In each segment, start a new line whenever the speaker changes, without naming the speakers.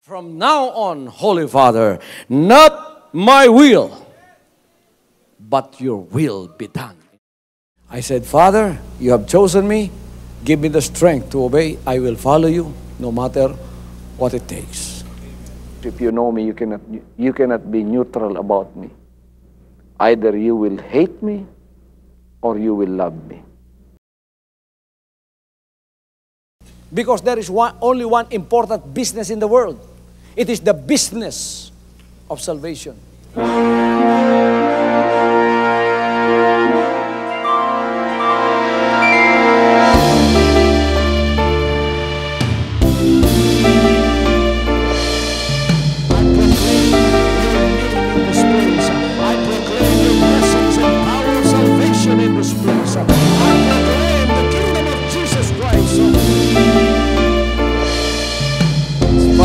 From now on, Holy Father, not my will, but your will be done. I said, Father, you have chosen me. Give me the strength to obey. I will follow you no matter what it takes.
If you know me, you cannot be neutral about me. Either you will hate me or you will love me.
Because there is only one important business in the world. It is the business of salvation.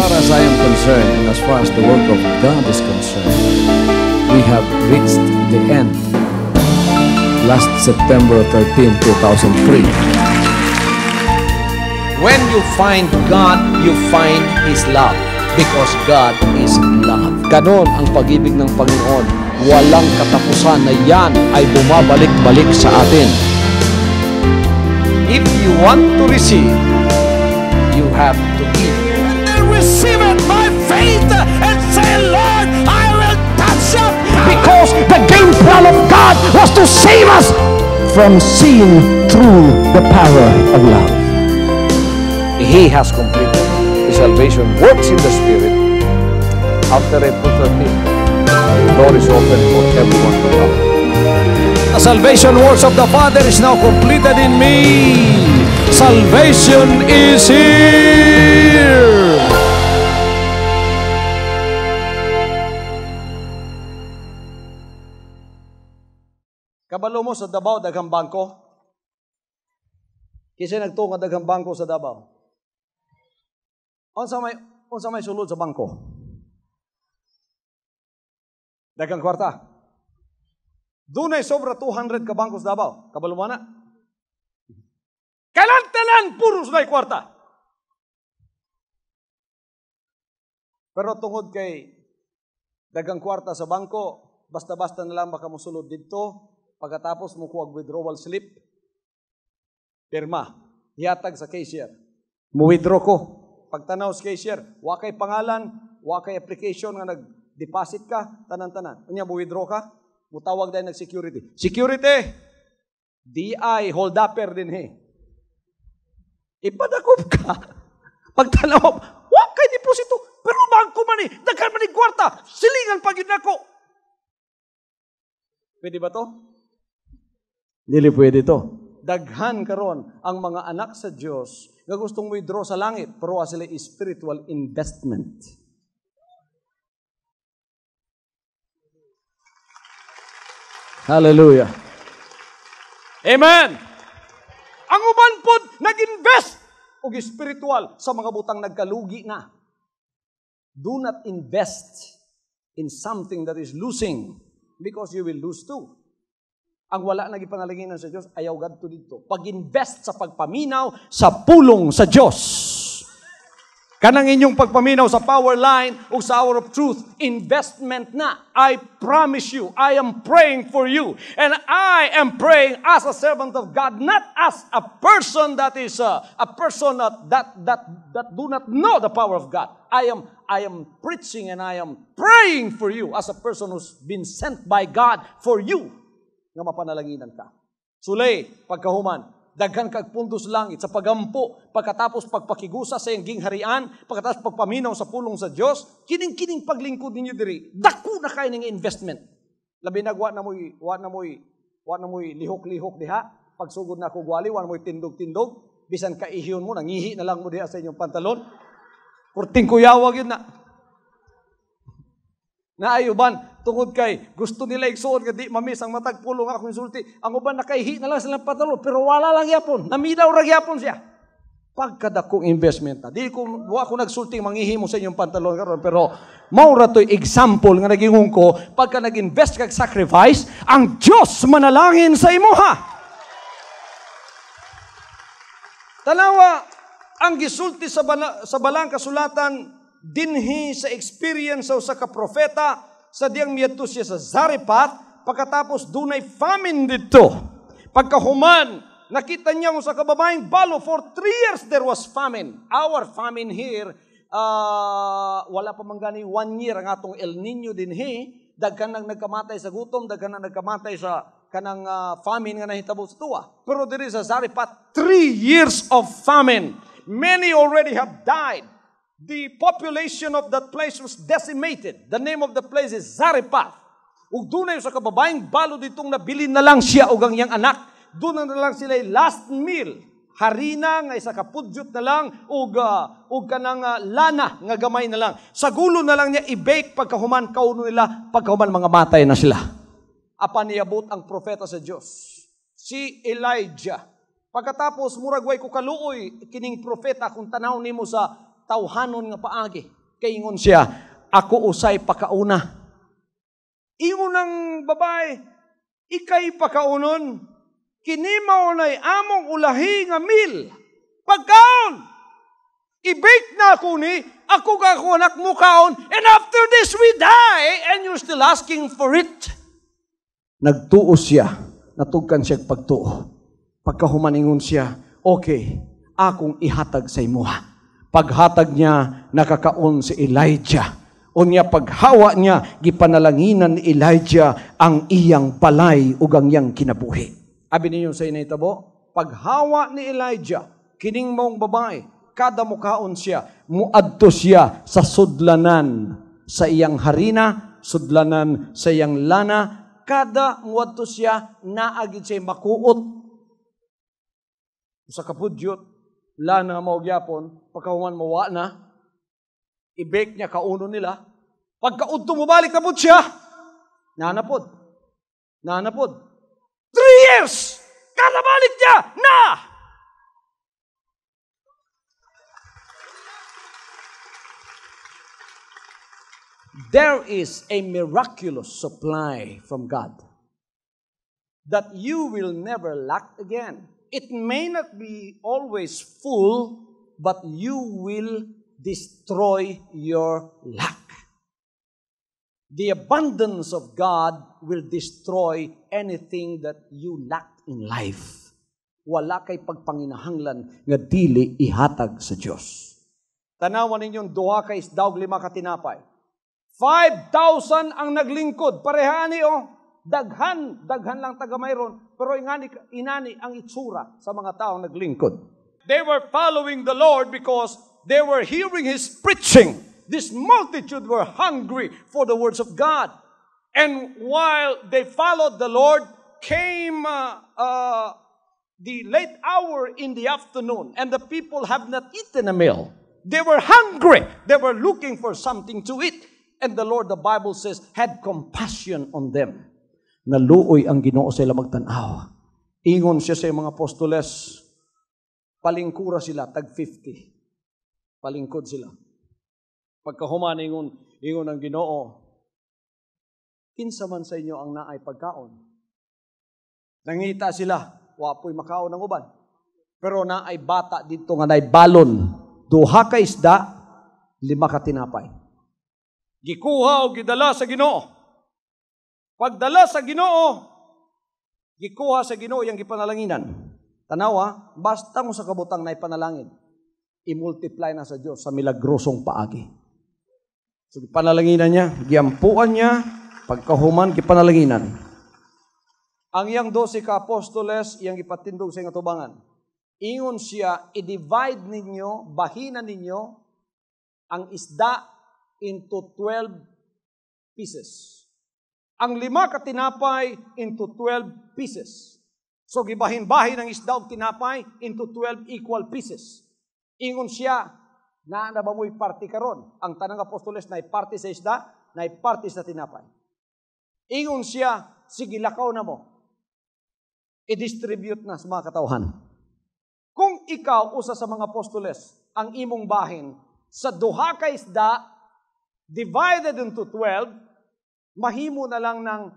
As I am concerned, and as far as the work of God is concerned, we have reached the end. Last September 13, 2003. When you find God, you find His love. Because God is love. Ganon ang pag-ibig ng Panginoon. Walang katapusan na yan ay bumabalik-balik sa atin. If you want to receive, you have to give. Receive it by faith and say, Lord, I will touch up. Because the game plan of God was to save us from seeing through the power of love. He has completed His salvation works in the Spirit. After April 13th, the door is open for everyone to come. The salvation works of the Father is now completed in me. Salvation is here. Kabalo mo sa Davao, daghang bangko? Kasi nagtunga daghang bangko sa Davao. Unsa may sulod sa bangko? Daghang kwarta. Dunay sobra 200 ka bangko sa Davao. Kabalo mo na? Kailan tanan puros na kwarta. Pero tungod kay daghang kwarta sa bangko, basta-basta na lang baka mosulod dito. Pagkatapos mo kuwag withdrawal slip, pirma, hiatag sa cashier. Mu-withdraw ko. Pagtanaw sa cashier, wakay pangalan, wakay application nga nag-deposit ka, tanan-tanan. Unya, mu-withdraw ka, mutawag dahil nag-security. Security! DI, hold upper din Ipadakop ka. Pagtanaw, wakay deposito, pero bangko man daghan man kwarta, silingan pag yun ako. Pwede ba to? Dili pwede to. Daghan karon ang mga anak sa Dios nga gustong withdraw sa langit pero sila spiritual investment. Hallelujah. Amen. Ang uban pod nag-invest og spiritual sa mga butang nagkalugi na. Do not invest in something that is losing because you will lose too. Ang wala nang ipangalinginan sa Diyos, ayaw gadto dito. Pag-invest sa pagpaminaw sa pulong sa Diyos. Kanang inyong pagpaminaw sa power line o sa hour of truth, investment na. I promise you, I am praying for you. And I am praying as a servant of God, not as a person that is a person that do not know the power of God. I am preaching and I am praying for you as a person who's been sent by God for you. Nga mapanalanginan ka. Sulay, pagkahuman, daghan kag puntos langit sa pagampo, pagkatapos pagpakigusa sa iyang gingharian, pagkatapos pagpaminaw sa pulong sa Dios, kining paglingkod ninyo diri, dako na kay ning investment. Labi nagwa na moy lihok-lihok diha, pagsugod na ko gwali, wa na moy tindog-tindog, bisan ka ihyon mo, nangihi na lang mo diha sa inyong pantalon. Kurting kuyawag yun na. Naayuban, tungod kay gusto nila igsuon nga di mamis ang matag pulong akong insulti. Ang uban nakaihi na lang silang patalo pero wala lang yapon. Namidaw ra gyapon siya. Pagkadakong investment na. Di ko nagsulti manghihi mo sa inyong pantalon karon pero mao ra toy example nga nagingong ko pagka nag-invest kag sacrifice, ang Dios manalangin sa imuha. Tanawa ang gisulti sa balang kasulatan dinhi sa experience sa ka propeta sa diyang miyadto siya sa Zarephath, pagkatapos dunay famine dito. Pagkahuman, nakita niya sa kababaeng balo, for 3 years there was famine. Our famine here, wala pa man gani 1 year ang atong El Nino dinhi, daghan nang nagkamatay sa gutom, daghan nang nagkamatay sa kanang famine nga nahitabo sa tuwa. Pero diri sa Zarephath, 3 years of famine. Many already have died. The population of that place was decimated. The name of the place is Zarephath. Ug dunay sa kababaeng balo ditong nabilin na lang siya ug ang iyang anak. Doon na lang sila last meal. Harina nga isa ka pudyot na lang ug kanang lana nga gamay na lang. Sa gulo na lang niya i-bake pagkahuman kauno nila, pagkahuman mga matay na sila. Apan niabot ang propeta sa Dios, si Elijah. Pagkatapos murag way ko kaluoy kining propeta kung tanaw nimo sa tawhanon nga paagi. Kay ingon siya, ako usay pakauna. Ingon ng babae, ikay pakaunon. Kini mao nay among ulahi nga meal. Pagkaon, i-bake na ako ni, ako ka ako anak mo kaon, and after this we die, and you're still asking for it. Nagtuo siya, natugkan siya pagtuo. Pagkahumaningon siya, okay, akong ihatag sa imuha. Paghatag niya, nakakaon si Elijah. Unya paghawa niya, gipanalanginan ni Elijah ang iyang balay ug ang iyang kinabuhi. Abi ninyo sa initabo, paghawa ni Elijah, kining mong babae, kada mukaon siya, muadto siya sa sudlanan sa iyang harina, sudlanan sa iyang lana, kada muadto siya, naagid siya makuot. Sa kapudyot, lana mao gyapon, pagkahuman mawa na, i-bake niya kauno nila, pagkaudto mo balik na po siya, nanapod. 3 years! Kalabalik niya! Na! There is a miraculous supply from God that you will never lack again. It may not be always full, but you will destroy your lack. The abundance of God will destroy anything that you lack in life. Wala kay pagpanginahanglan nga dili ihatag sa Dios. Tanawan ninyong 2 ka isda ug 5 ka tinapay. 5,000 ang naglingkod. Parehani daghan lang taga mayroon, pero inani ang itsura sa mga taong naglingkod. They were following the Lord because they were hearing His preaching. This multitude were hungry for the words of God. And while they followed the Lord, came the late hour in the afternoon, and the people have not eaten a meal. They were hungry. They were looking for something to eat. And the Lord, the Bible says, had compassion on them. Naluoy ang Ginoo sa ila magtanaw. Ingon siya sa mga apostoles, palingkura sila, tag 50. Palingkod sila. Pagkahuman, ingon ang Ginoo, kinsa man sa inyo ang naay pagkaon. Nangita sila, wapoy makaon ng uban. Pero naay bata dito nga naay balon, 2 ka isda, 5 ka tinapay. Gikuha o gidala sa Ginoo. Pagdala sa Ginoo, gikuha sa Ginoo yang gipanalanginan. Tanawa, basta mo sa kabutang na ipanalangin, i-multiply na sa Diyos sa milagrosong paagi. So, panalanginan niya, giampuan niya, pagkahuman, gipanalanginan. Ang iyang 12 ka apostoles, iyang ipatindog sa iyang atubangan. Ingon siya, i-divide ninyo, bahinan ninyo, ang isda into 12 pieces. Ang 5 ka tinapay into 12 pieces. So, gibahin-bahin ang isda o tinapay into 12 equal pieces. Ingon siya, na ba mo'y party karon? Ang tanang apostoles na party sa isda, na party sa tinapay. Ingon siya, sige lakaw na mo. I-distribute na sa mga katauhan. Kung ikaw, usa sa mga apostoles, ang imong bahin, sa 2 ka isda, divided into 12, mahimo na lang ng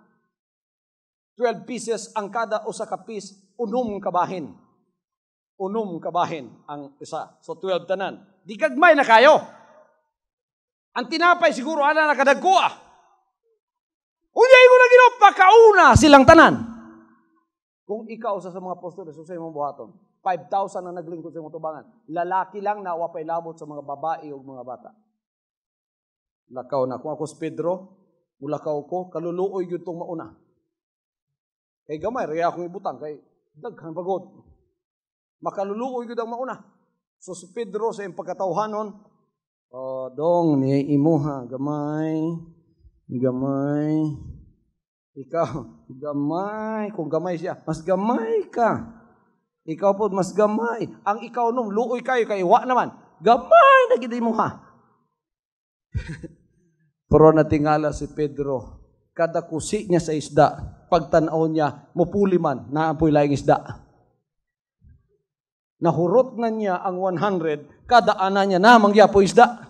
12 pieces ang kada usa ka piece, 6 kabahin. 6 kabahin ang isa. So 12 tanan. Di kagmay na kayo. Ang tinapay siguro ana nakadagko. Unya ingon na Ginoo, pakauna silang tanan. Kung ikaw sa mga apostoles sa imong buhaton, 5,000 na naglingkod sa imong tubangan. Lalaki lang na wapay labot sa mga babae o mga bata. Lakaw na. Kung ako si Pedro, mulakaw ko, kaluluoy yun itong mauna. Kay gamay, raya akong ibutang, kay daghan pagod. Makaluluoy yun ang mauna. So si Pedro sa iyong pagkatawhanon, dong, niya imuha, gamay, ikaw, gamay, kung gamay siya, mas gamay ka. Ikaw po, mas gamay. Ang ikaw nung luoy kayo, iwa naman. Gamay na gid mo ha. Pero natingala si Pedro, kada kusi niya sa isda, pagtanaw niya, mupuli man, naapoy laing isda. Nahurot na niya ang 100, kada ana niya na mangyapo isda.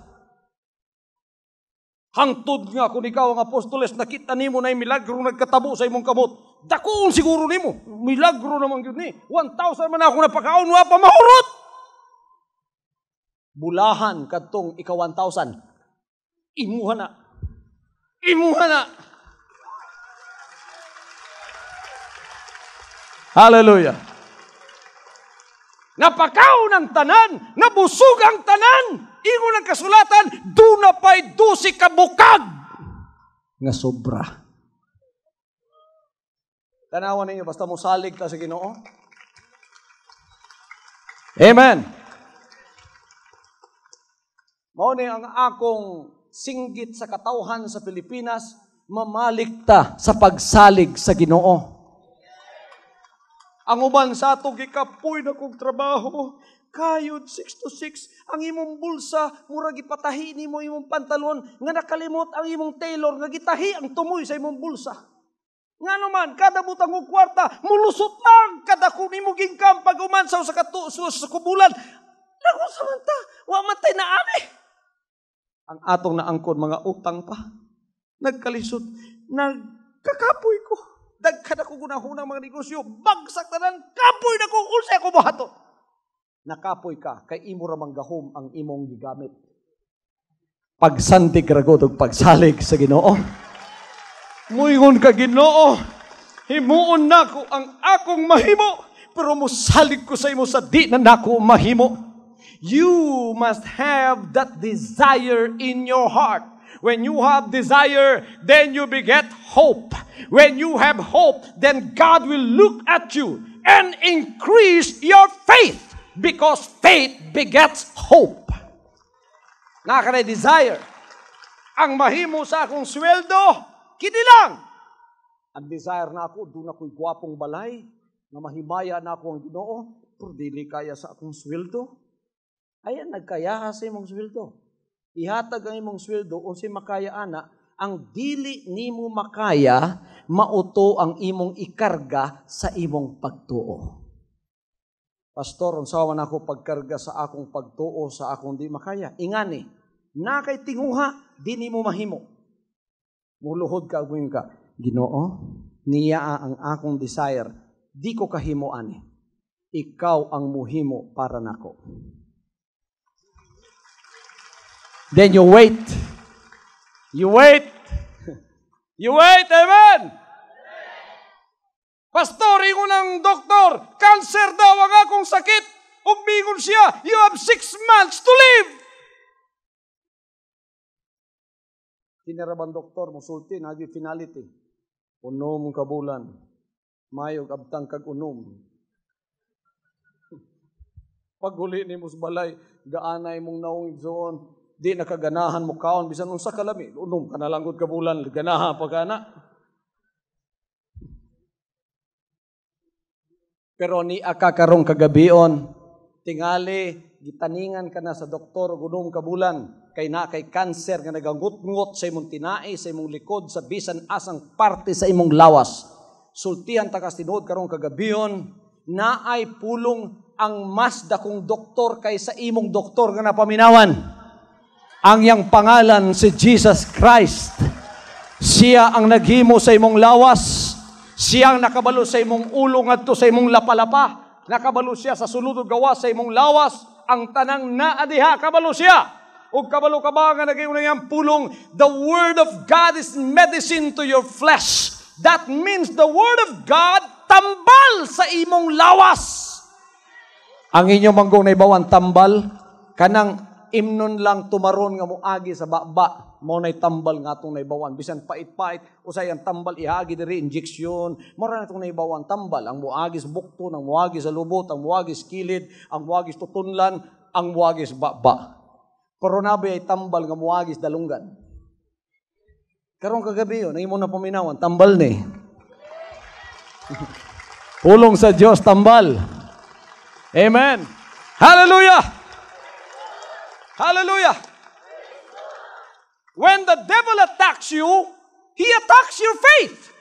Hangtod nga kung ikaw ang apostoles, nakita nimo na yung milagro nagkatabo sa imong kamot. Dakuon siguro nimo. Milagro naman yun ni. 1,000 man ako napakaon, wa pa mahurot. Bulahan kadtong ikaw 1,000. Imuha na. Hallelujah. Napakaw ng tanan, nabusog ang tanan. Ingon ang kasulatan, duna pa'y 12 kabukag nga sobra. Tanawan ninyo, basta mo salig ta sa Ginoo. Amen. Mao ni ang akong singgit sa katawhan sa Pilipinas, mamalik ta sa pagsalig sa Ginoo. Ang uban sa atong gikapoy na kong trabaho, kayod 6 to 6, ang imong bulsa, mura gipatahi nimo imong pantalon, nga nakalimot ang imong tailor, nga gitahi ang tumoy sa imong bulsa. Nga naman, kada butang og kwarta, mulusot lang, kada kunimo gingkam, pag umansaw sa kubulan, lago sa manta, wa matay na ani. Ang atong naangkon, mga utang pa, nagkalisod, nagkakapoy ko. Dagkan ako gunahunang mga negosyo, bagsak na ng kapoy na kung unsay ako bahato. Nakapoy ka, kay imo ramang gahom ang imong gigamit. Pagsantig ragod og pagsalig sa Ginoo. Muingon ka Ginoo, himuon nako ang akong mahimo, pero musalig ko sa imo sa di na nako mahimo. You must have that desire in your heart. When you have desire, then you beget hope. When you have hope, then God will look at you and increase your faith because faith begets hope. Nakakana desire. Ang mahimo sa akong sweldo, kini lang. Ang desire na ako, doon ako'y gwapong balay, na mahimaya na ako ang Ginoo, pero dili kaya sa akong sweldo. Ayan, nagkaya sa imong sweldo. Ihatag ang imong sweldo o si makaya ana, ang dili nimo makaya, mauto ang imong ikarga sa imong pagtuo. Pastor, unsaon ako pagkarga sa akong pagtuo sa akong di makaya? Ingani, na kay tinguha, di nimo mahimo. Muluhod ka, agwin ka, Ginoo, niya ang akong desire, di ko kahimo ani. Ikaw ang muhimo para nako. Then you wait. You wait. You wait, amen? Pastor, ingon ng doktor, cancer daw ang akong sakit. Umingon siya, you have 6 months to live. Tinaraban doktor, musulti, nagi finality. Unom kabulan. Mayog abtang kag unom. Paghuli ni musbalay, gaanay mong naong igsoon. Di nakaganahan mo kaon, bisan unsa kalami, unom ka na lang gud kabulan, ganahan pagana. Pero ni akakarong kagabion, tingali, gitaningan ka na sa doktor, unom kabulan, kay na kay cancer nga nagangut-ngut sa imong tinai, sa imong likod, sa bisan asang parte sa imong lawas. Sultihan ta kas tinuod karong kagabion, naay pulong ang mas dakong doktor kaysa imong doktor nga napaminawan. Ang iyang pangalan si Jesus Christ. Siya ang naghimo sa imong lawas. Siya ang nakabalo sa imong ulo ngadto sa imong lapalapa. Nakabalo siya sa sulod gawas sa imong lawas. Ang tanang naa diha kabalo siya. O kabalo ka ba nga nagayon na yung pulong, the Word of God is medicine to your flesh. That means the Word of God tambal sa imong lawas. Ang inyong manggong na ibawan tambal, kanang imnon lang tumaron nga moagi sa baba, mo na'y tambal nga itong naibawan. Bisan pait-pait, usay ang tambal, ihagi diri, injeksyon, mara na itong naibawan tambal. Ang muagi sa bukton, ang muagi sa lubot, ang muagi sa kilid, ang muagi sa tutunlan, ang muagi sa baba. Pero nabi ay tambal nga muagi sa dalunggan. Karong kagabi yun, ang imo na paminawan, tambal ni. Pulong sa Diyos, tambal. Amen. Hallelujah! Hallelujah! When the devil attacks you, he attacks your faith.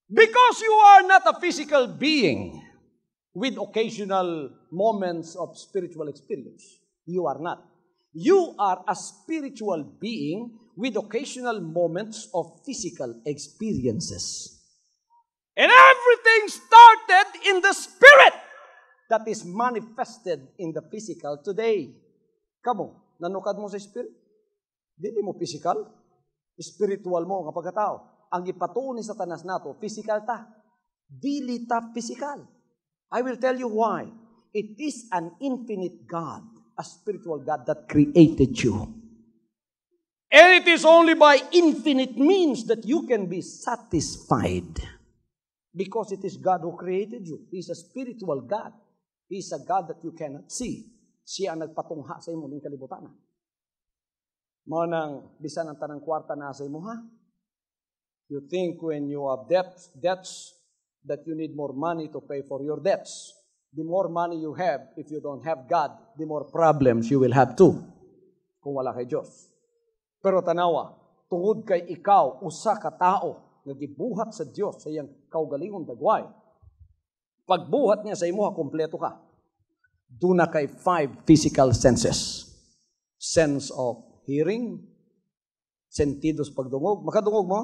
Because you are not a physical being with occasional moments of spiritual experience. You are not. You are a spiritual being with occasional moments of physical experiences. And everything started in the spirit that is manifested in the physical today. Kamo, nanukad mo sa spirit? Dili mo physical. Spiritual mo nga pagkatao. Ang ipatuon ni Satanas nato, physical ta. Dili ta physical. I will tell you why. It is an infinite God, a spiritual God that created you. And it is only by infinite means that you can be satisfied. Because it is God who created you. He is a spiritual God. He is a God that you cannot see. Siya ang nagpatungha sa imo ning kalibutan. Mao nang bisan ang tanang kwarta na sa imo ha. You think when you have debts that you need more money to pay for your debts. The more money you have, if you don't have God, the more problems you will have too. Kung wala kay Diyos. Pero tanawa, tungod kay ikaw, usa ka tao, nga gibuhat sa Diyos sa iyang kaugalingong dagway. Pagbuhat niya sa imo, kompleto ka. Duna kay 5 physical senses. Sense of hearing, sentidos pagdungog. Makadungog mo?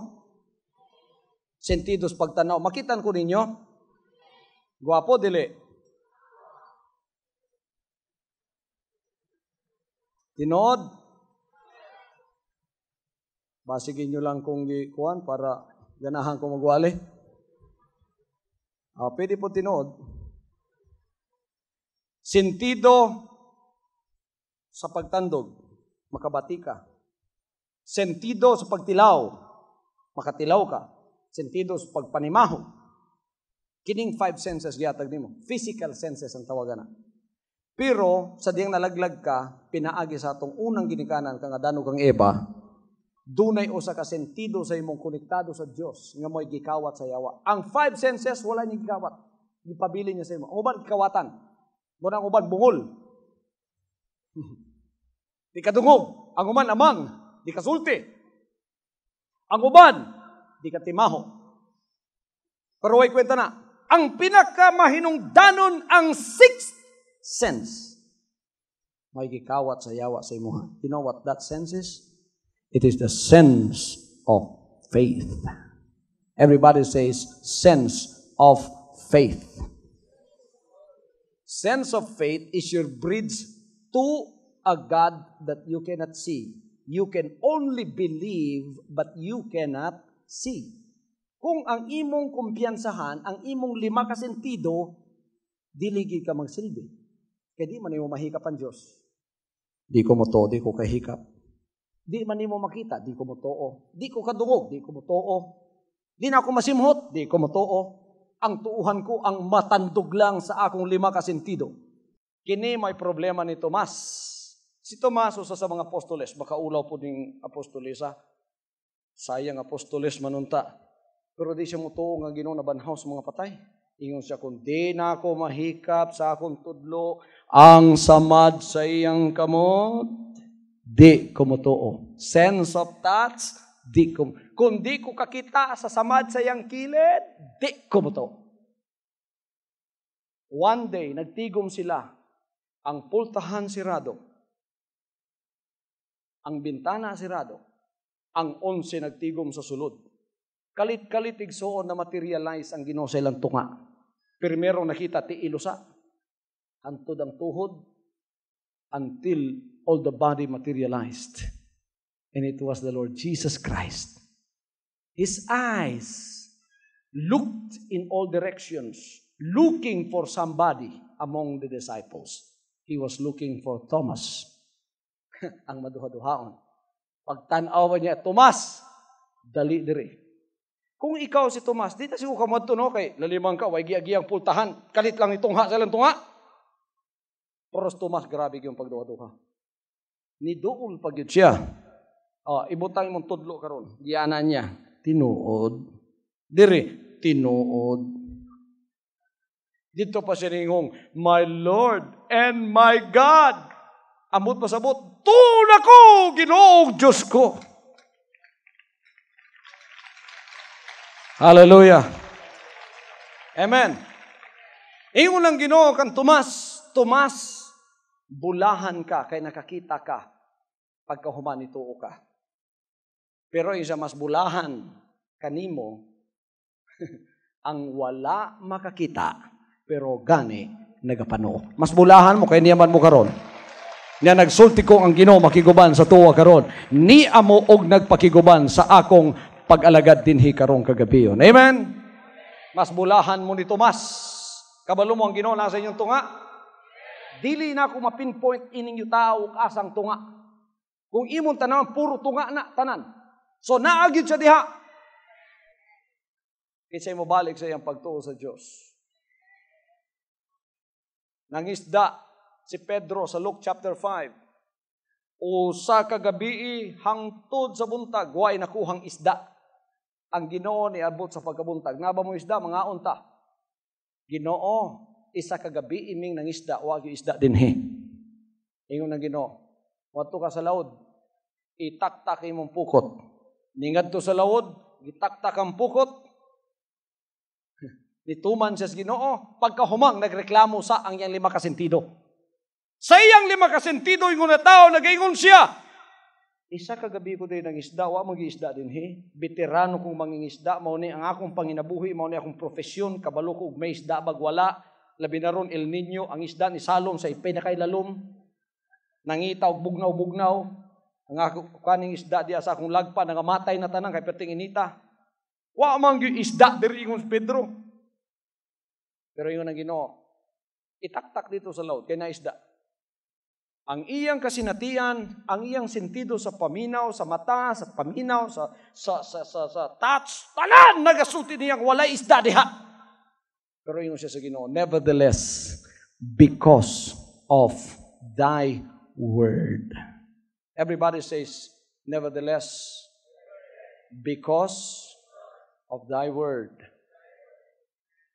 Sentidos pagtanaw. Makitan ko ninyo? Guwapo, dili. Tinod? Basigin nyo lang kung gikuhan para ganahan ko magwali. Pwede po tinod. Sentido sa pagtandog, makabati ka. Sentido sa pagtilaw, makatilaw ka. Sentido sa pagpanimaho. Kining 5 senses yatag nimo. Physical senses ang tawagan na. Pero sa diyang nalaglag ka, pinaagi sa atong unang ginikanan kang Adano kang Eva, dunay usa ka sentido sa imong konektado sa Dios nga mo'y gikawat sa yawa. Ang 5 senses wala ni gikawat. Gipabili niya sa imo. Ang uban gikawatan. Muna ang uban bungol. Di kadungog. Ang uban amang. Di kasulti. Ang uban di katimaho. Pero way kwenta na. Ang pinakamahinungdanon ang 6th sense. May gikawat sa yawa sa imo. You know what that sense is? It is the sense of faith. Everybody says, sense of faith. Sense of faith is your bridge to a God that you cannot see. You can only believe, but you cannot see. Kung ang imong kumpiyansahan, ang imong 5 ka sentido, diligi ka magsilbi. Kaya di man mo mahikap ang Diyos. Di ko mo to, di ko kahikap. Di man mo makita, di ko mo too. Di ko kadungog, di ko mo too. Di na ako masimhot, di ko mo too. Ang tuuhan ko, ang matandog lang sa akong 5 ka sentido. Kini may problema ni Tomas. Si Tomas, usa sa mga apostoles, makaulaw po ding apostolesa. Sayang apostoles manunta. Pero di siya mo tuo nga Ginoo nabanhaw sa mga patay. Ingon siya, kung di na ako mahikap sa akong tudlo, ang samad sa iyang kamot, di ko mo tuo. Sense of touch, di ko. Kung di ko kakita sa samad sa iyang kilid, di ko mo tuo. One day, nagtigom sila. Ang pultahan sirado. Ang bintana sirado. Ang 11 nagtigom sa sulod. Kalit-kalit igsoon na materialize ang Ginoo sa ilang tunga. Primero nakita ti ilusa. Hantod ang tuhod. Until all the body materialized. And it was the Lord Jesus Christ. His eyes looked in all directions, looking for somebody among the disciples. He was looking for Thomas. Ang maduha-duhaon. Pagtanaw niya, Tomas, dali dire. Kung ikaw si Tomas, di ta siguro ka madto, kay lalimang ka, way giagiyang pultahan, kalit lang itungha sa lang tungha. Pero Tomas, grabe yung pagduha-duha. Ni doon pag yun siya. Ibutang mong tudlo karon. Giyana niya, tinuod. Dire, tinuod. Dito pa siya ningong, my Lord and my God. Amot pasabot, tuna ko, Ginoong Diyos ko. Hallelujah. Amen. Ingon lang Ginoo kan Tomas, Tomas, bulahan ka kay nakakita ka pagkahuman ituo ka. Pero isa mas bulahan kanimo ang wala makakita pero gani nagapano. Mas bulahan mo kay niyaman mo karon. Niya nagsulti ko ang Ginoo makiguban sa tuwa karon. Ni amo og nagpakiguban sa akong pag-alagad dinhi karong kagabiyon. Amen. Mas bulahan mo ni Tomas. Kabalo mo ang Ginoo nasa inyong tunga. Dili na ako ma-pinpoint ining yung tao asang tunga. Kung imong tanan puro tunga na tanan. So naagid sa diha. Kisay mo balik sa iyang pagtuo sa Diyos. Nangisda si Pedro sa Luke chapter 5. O sa kagabi hangtod sa buntag, way nakuhang isda. Ang Ginoo ni abot sa pagkabuntag. Nga ba mo isda, mga unta? Ginoo, isa kagabi iming ng isda, wag yung isda dinhi. Ingon ng Ginoo, wato ka sa laod, itaktak imong pukot. Ningad to sa laod, itaktak ang pukot. Nituman siya sa Ginoo, pagkahumang nagreklamo sa ang iyang 5 kasentido. Sa iyang 5 kasentido, ingon na tao, nag-ingon siya. Isa kagabi ko din ng isda, wa mag-isda din Veterano kong mangingisda, mao ni ang akong panginabuhi, mao ni akong profesyon, kabalo ko may isda bagwala, labi na ron El Nino, ang isda ni Salom sa ipay na kay lalom, nangita og bugnaw-bugnaw, ang akong kaning isda diya sa akong lagpa, nangamatay na tanang kay perting inita. Wa man gyud isda diri ingon Pedro. Pero ingon ang Ginoo, itaktak dito sa laod kay na isda. Ang iyang kasinatian, ang iyang sentido sa paminaw, sa mata, sa paminaw, sa touch, tanan nagasulti niyang wala isda diha. Pero ingon siya sa Ginoo, nevertheless, because of thy word. Everybody says, nevertheless, because of thy word,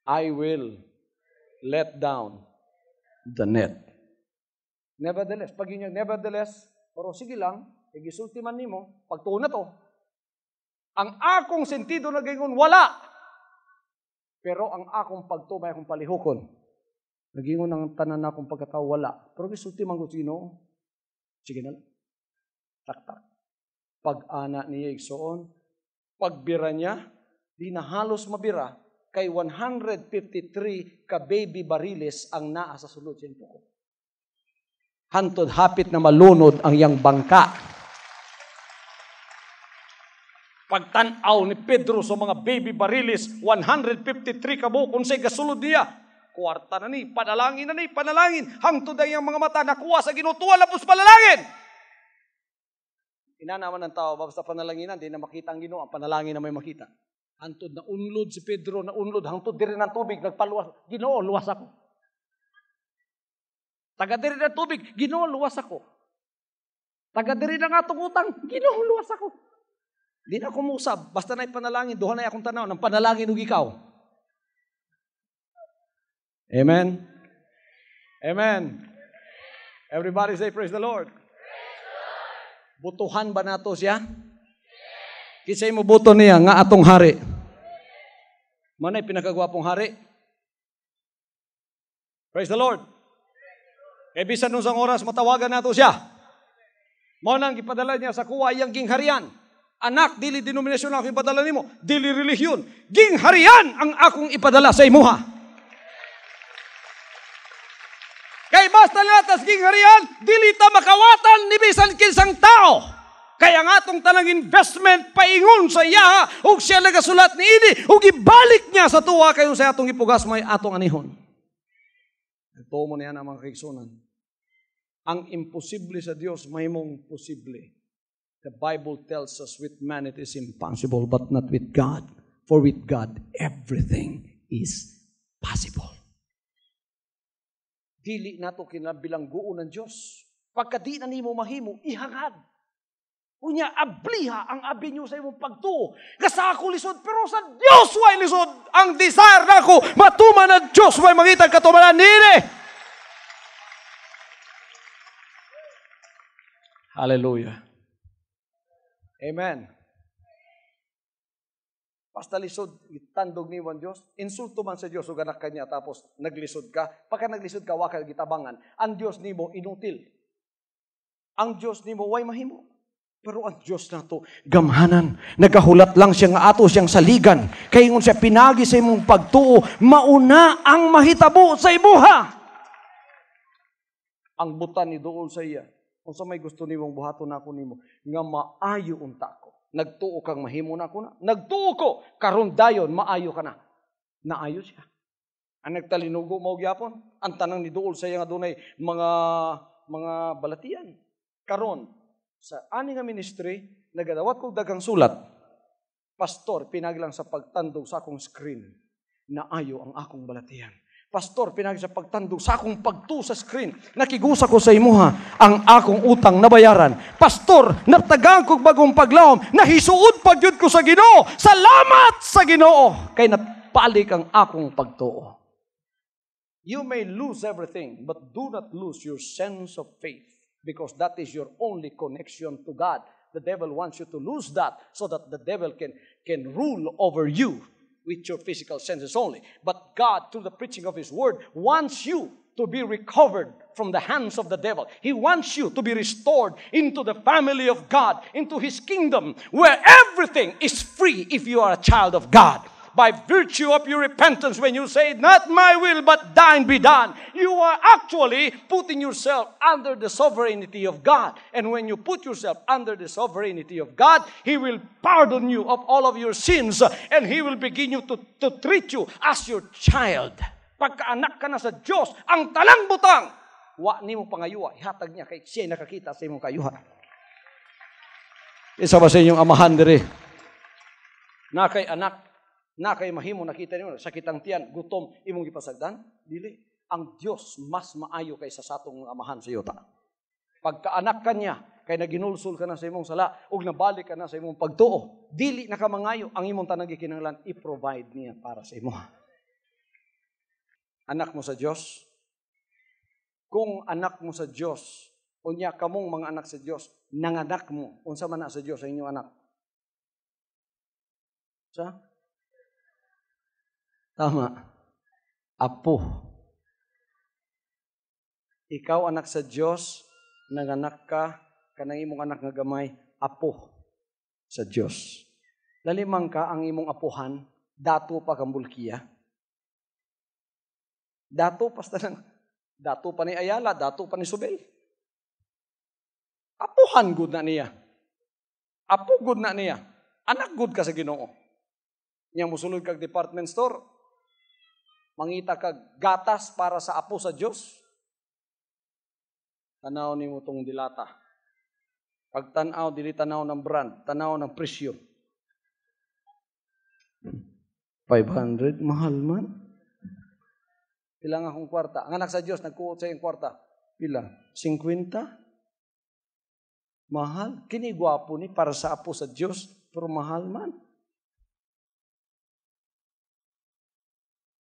I will let down the net. Nevertheless, pag yun yung nevertheless, pero sige lang, igisulti man nimo, pagtuon na to, ang akong sentido na gayon, wala. Pero ang akong pagtumay, akong palihukon, nagingon ang tanan na akong pagkatao, wala. Pero gisulti man ko sino, sige na lang. Tak-tak. Pag-ana niya igsoon, pagbira niya, di na halos mabira, kay 153 ka baby bariles ang naa sa sulod sa ko. Hantod hapit na malunod ang iyang bangka. Pagtanaw ni Pedro sa mga baby bariles, 153 kabo kung sa'y gasulod niya. Kwarta na ni, panalangin na ni, panalangin. Hangtod ang iyang mga mata, nakuha sa ginutuwa, lapos panalangin. Inanaman ng tao, basta panalanginan, di na makita ang Ginoo, ang panalangin na may makita. Hantod na unlod si Pedro, na unlod, hangtod diri ng tubig, nagpaluwas. Ginoo, luwas ako. Taga diri ng tubig, Ginoo, luwas ako. Taga diri ng atong utang, Ginoo, luwas ako. Di na ako musab, basta na ipanalangin, duha na akong tanaw, ng panalangin ug ikaw. Amen? Amen. Everybody say, praise the Lord. Butuhan ba nato siya? Kisay mo buto niya, nga atong hari. Manay pinakagwapong hari? Praise the Lord. E bisan nung sang oras, matawagan nato siya. Mao nang gipadala niya sa kuwa iyang gingharian. Anak, dili denominasyon akong ipadala nimo, dili relihiyon. Gingharian ang akong ipadala sa imuha. Kay basta nga tas gingharian, dili ta makawatan ni bisan kinsang tao. Kaya nga itong tanang investment paingon sa iya, ug siya nagasulat ni ini, ug ibalik niya sa tuwa kayo sa atong ipugas may atong anihon. Ito mo na yan ang mga kaigsunan. Ang imposible sa Diyos, may mong posible. The Bible tells us with man it is impossible, but not with God. For with God, everything is possible. Dili na ito kinabilangguon ng Diyos. Pagka di na nimo mahimo, ihangad. Unya, abliha ang abinyo sa imong pagtuo. Kasa ako lisod, pero sa Diyos way lisod. Ang desire na ako, matuman na Diyos way mangitag katumanan nini. Hallelujah. Amen. Basta lisod, itandog ni Juan Diyos, insulto man sa Diyos o ganak kanya, tapos naglisod ka. Pagka naglisod ka, wakal gitabangan. Ang Diyos ni mo, inutil. Ang Diyos ni mo, way mahimo. Pero ang Diyos na to, gamhanan. Nagahulat lang siya nga ato siyang saligan. Kaya ngun siya pinagi sa imong pagtuo, mauna ang mahitabo sa imuha. Ang butan ni doon sa iya. Kung sa may gusto nimong buhato na ako nimo, nga maayo unta ko. Nagtuo kang mahimo na ako na. Nagtuo ko, karon dayon, maayo ka na. Naayo siya. Ang nagtalinugo mo gyapon, ang tanang ni doon sa iya nga dunay mga balatian. Karon, sa ani nga ministry, nagadawat kong dagang sulat. Pastor, pinaglang sa pagtandog sa akong screen, naayo ang akong balatian. Pastor, pinag sa pagtandog sa akong pagtu sa screen, nakigusa ko sa imuha ang akong utang na bayaran. Pastor, natagang kong bagong paglawom, nahisuod pagyud ko sa Ginoo. Salamat sa Ginoo kay napalik ang akong pagtuo. You may lose everything, but do not lose your sense of faith, because that is your only connection to God. The devil wants you to lose that so that the devil can rule over you with your physical senses only. But God, through the preaching of His Word, wants you to be recovered from the hands of the devil. He wants you to be restored into the family of God, into His kingdom, where everything is free if you are a child of God. By virtue of your repentance, when you say, not my will, but thine be done, you are actually putting yourself under the sovereignty of God. And when you put yourself under the sovereignty of God, He will pardon you of all of your sins, and He will begin you to treat you as your child. Pagkaanak ka na sa Diyos, ang talang butang, wa ni mo pangayuha, ihatag niya kay siya nakakita sa imong kayuha. Isa ba sa inyong amahan diri? Na kay anak, na kay mahimo nakita niyo sakit ang tiyan, gutom, imong gipasagdan? Dili. Ang Dios mas maayo kaysa sa atong amahan sa yuta. Pagkaanak ka niya, kay naginulsol ka na sa imong sala, ug nabalik ka na sa imong pagtuo, dili na ka mangayo, ang imong tanang gikinahanglan i-provide niya para sa imo. Anak mo sa Dios? Kung anak mo sa Dios, unya kamong mga anak sa Dios, nanganak mo, unsa man na sa Dios sa inyong anak? Sa? Tama. Apo. Ikaw anak sa Diyos, nanganak ka, kanang imong anak nga gamay, apo sa Diyos. Lalimang ka ang imong apuhan, dato pa kang bulkiya. Dato pa ni Ayala, dato pa ni Subel. Apuhan good na niya. Apo good na niya. Anak good ka sa Ginoo. Yang musulod kag department store, mangita kag gatas para sa apo sa Diyos. Tanaw ni mo itong dilata. Pag tanaw, dili tanaw ng brand, tanaw ng presyo. 500, mahal man. Pila nga akong kwarta. Ang anak sa Diyos, nagkuot sa iyong kwarta. Pila? 50? Mahal. Kini gwapo ni para sa apo sa Diyos, pero mahal man.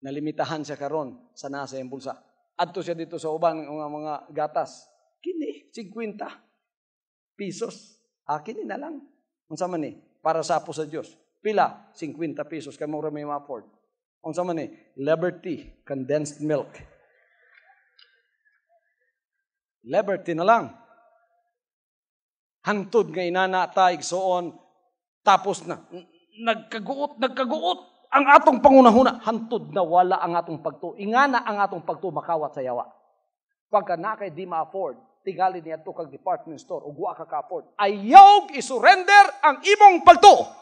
Nalimitahan siya karon sa nasa iyang bulsa. Adto siya dito sa ubang mga gatas. Kini, 50 pesos. Kini na lang. Unsa man ni? Para sa apo sa Diyos. Pila? 50 pesos. Kaya mura may ma-afford. Unsa man ni? Liberty, condensed milk. Liberty na lang. Hantod nga inana taig soon. Tapos na. Nagkaguot. Ang atong pangunahuna, hantod na wala ang atong pagtuo. Ingana ang atong pagtuo makawat sa yawa. Pagka na kay di ma-afford, tigali niya to kag department store, ug wa ka ka-afford. Ayaw isurrender ang imong pagtuo.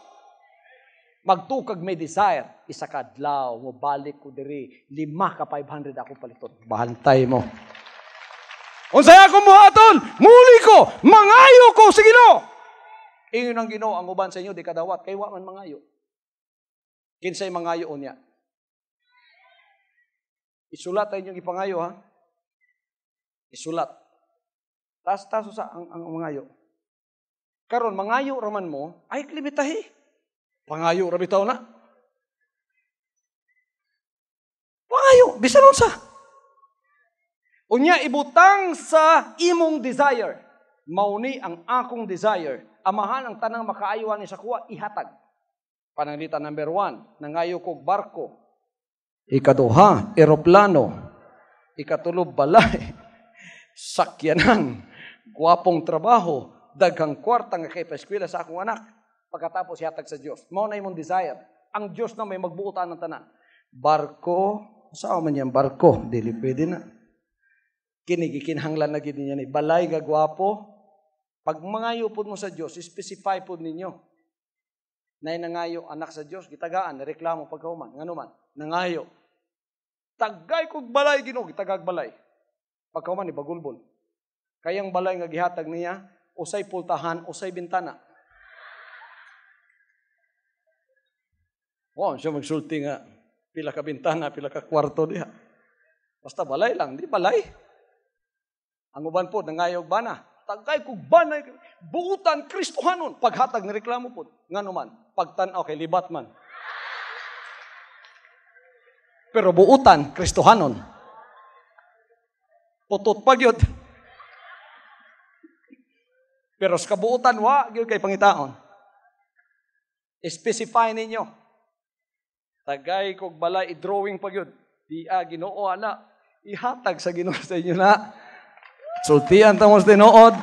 Magtukag may desire, isa ka adlaw, mo balik ko diri, 5 ka 500 ako paliton. Bahantay mo. Unsay ako muhatol, muli ko, mangayo ko sa Ginoo. Ingon ang Ginoo, ang uban sa inyo, di kadawat, kay wa man mangayo. Kinsay mangayo unya. Isulat tayo yung ipangayo, ha? Isulat. Taso sa ang mangayo. Karon mangayo raman mo, ay klimitahi. Pangayo rabi taw na. Pangayo, bisan unsa. Unya ibutang sa imong desire. Mauni ang akong desire. Amahan ang tanang makaayuan ni sa kuwa ihatag. Pananglita number 1, nangayo kog barko. Ikaduha, eroplano. Ikatulo, balay. Sakyanan. Guwapong trabaho. Daghang kwarta nga kay paeskwela sa akong anak. Pagkatapos ihatag sa Dios. Mao na imong desire. Ang Dios na may magbuutan ng tanan. Barko, saan man yan barko? Dili pwede na. Kinigikinhanglan na gid niya ni balay nga gwapo. Pag mangayo pud mo sa Dios, specify pud ninyo. Nay nangayo anak sa Dios, gitagaan, reklamo pagkahuman. Ngano man, nangayo. Tagay kog balay Ginoo, gitagag balay. Pagkahuman ni bagulbol. Kayang balay nga gihatag niya, usay pultahan, usay bintana. Wow, siya magsulti nga, pila ka bintana, pila ka kwarto diha. Basta balay lang, di balay. Ang uban po, nangayog bana. Tagay kog bana, buutan, Kristohanon. Paghatag ni reklamo po, nga naman, pagtanaw kay libat man. Pero buutan, Kristohanon. Putot pag yun. Pero sa kabuutan, yun kay pangitaon. Specify ninyo. Tagay kog balay, i-drawing pag yun. Di Ginoo ana, ihatag sa Ginoo sa inyo na. Sultian tamos tinuod.